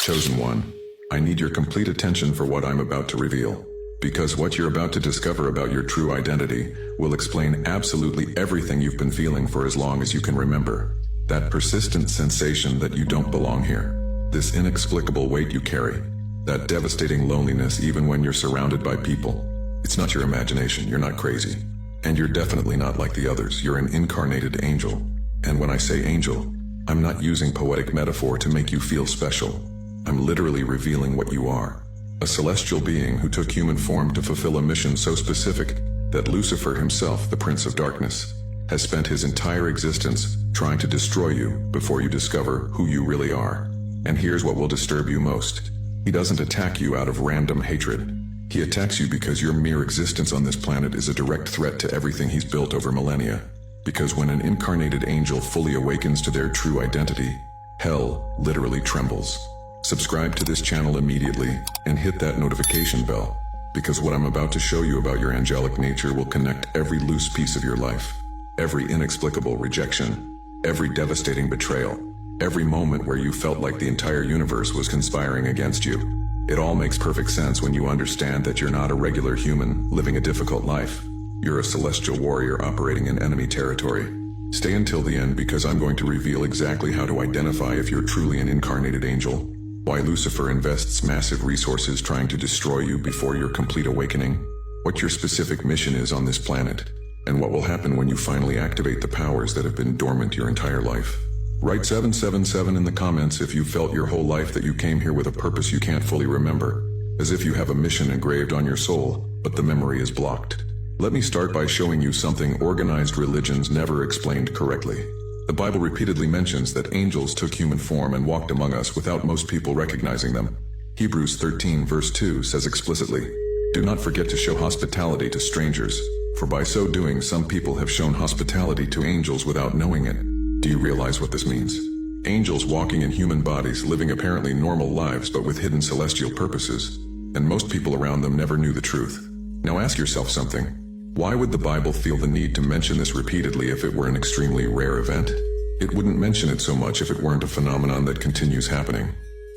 Chosen one, I need your complete attention for what I'm about to reveal. Because what you're about to discover about your true identity will explain absolutely everything you've been feeling for as long as you can remember. That persistent sensation that you don't belong here. This inexplicable weight you carry. That devastating loneliness even when you're surrounded by people. It's not your imagination, you're not crazy. And you're definitely not like the others, you're an incarnated angel. And when I say angel, I'm not using poetic metaphor to make you feel special. I'm literally revealing what you are. A celestial being who took human form to fulfill a mission so specific that Lucifer himself, the Prince of Darkness, has spent his entire existence trying to destroy you before you discover who you really are. And here's what will disturb you most. He doesn't attack you out of random hatred. He attacks you because your mere existence on this planet is a direct threat to everything he's built over millennia. Because when an incarnated angel fully awakens to their true identity, hell literally trembles. Subscribe to this channel immediately and hit that notification bell, because what I'm about to show you about your angelic nature will connect every loose piece of your life, every inexplicable rejection, every devastating betrayal, every moment where you felt like the entire universe was conspiring against you. It all makes perfect sense when you understand that you're not a regular human living a difficult life. You're a celestial warrior operating in enemy territory. Stay until the end because I'm going to reveal exactly how to identify if you're truly an incarnated angel, why Lucifer invests massive resources trying to destroy you before your complete awakening, what your specific mission is on this planet, and what will happen when you finally activate the powers that have been dormant your entire life. Write 777 in the comments if you felt your whole life that you came here with a purpose you can't fully remember, as if you have a mission engraved on your soul, but the memory is blocked. Let me start by showing you something organized religions never explained correctly. The Bible repeatedly mentions that angels took human form and walked among us without most people recognizing them. Hebrews 13 verse 2 says explicitly, "Do not forget to show hospitality to strangers, for by so doing some people have shown hospitality to angels without knowing it." Do you realize what this means? Angels walking in human bodies, living apparently normal lives but with hidden celestial purposes, and most people around them never knew the truth. Now ask yourself something. Why would the Bible feel the need to mention this repeatedly if it were an extremely rare event? It wouldn't mention it so much if it weren't a phenomenon that continues happening.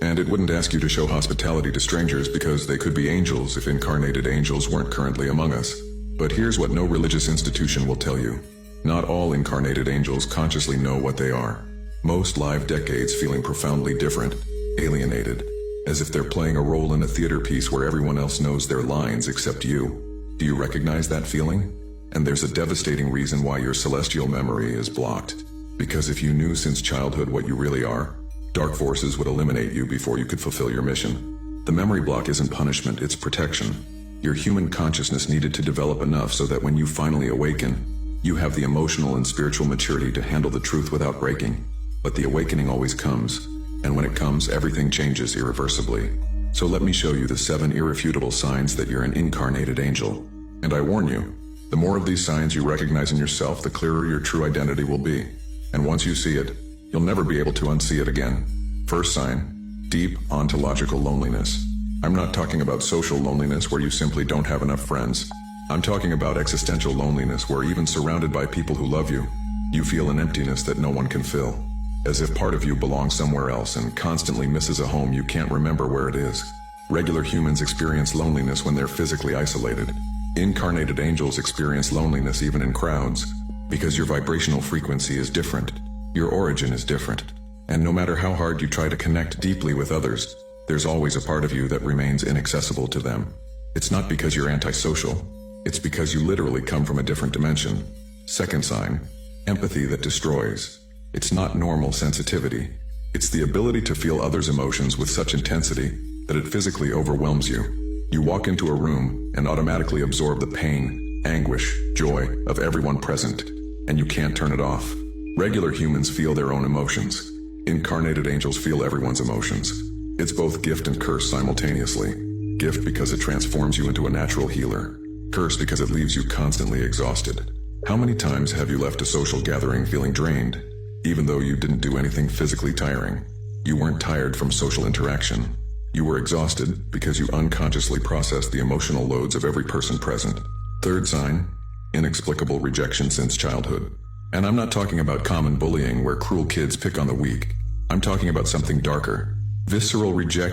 And it wouldn't ask you to show hospitality to strangers because they could be angels if incarnated angels weren't currently among us. But here's what no religious institution will tell you. Not all incarnated angels consciously know what they are. Most live decades feeling profoundly different, alienated, as if they're playing a role in a theater piece where everyone else knows their lines except you. Do you recognize that feeling? And there's a devastating reason why your celestial memory is blocked. Because if you knew since childhood what you really are, dark forces would eliminate you before you could fulfill your mission. The memory block isn't punishment, it's protection. Your human consciousness needed to develop enough so that when you finally awaken, you have the emotional and spiritual maturity to handle the truth without breaking. But the awakening always comes, and when it comes, everything changes irreversibly. So let me show you the 7 irrefutable signs that you're an incarnated angel. And I warn you, the more of these signs you recognize in yourself, the clearer your true identity will be. And once you see it, you'll never be able to unsee it again. First sign, deep ontological loneliness. I'm not talking about social loneliness where you simply don't have enough friends. I'm talking about existential loneliness where even surrounded by people who love you, you feel an emptiness that no one can fill. As if part of you belongs somewhere else and constantly misses a home you can't remember where it is. Regular humans experience loneliness when they're physically isolated. Incarnated angels experience loneliness even in crowds, because your vibrational frequency is different, your origin is different, and no matter how hard you try to connect deeply with others, there's always a part of you that remains inaccessible to them. It's not because you're antisocial, it's because you literally come from a different dimension. Second sign, empathy that destroys. It's not normal sensitivity. It's the ability to feel others' emotions with such intensity that it physically overwhelms you. You walk into a room and automatically absorb the pain, anguish, joy of everyone present, and you can't turn it off. Regular humans feel their own emotions. Incarnated angels feel everyone's emotions. It's both gift and curse simultaneously. Gift because it transforms you into a natural healer. Curse because it leaves you constantly exhausted. How many times have you left a social gathering feeling drained, even though you didn't do anything physically tiring? You weren't tired from social interaction. You were exhausted because you unconsciously processed the emotional loads of every person present. Third sign, inexplicable rejection since childhood. And I'm not talking about common bullying where cruel kids pick on the weak. I'm talking about something darker. Visceral rejection.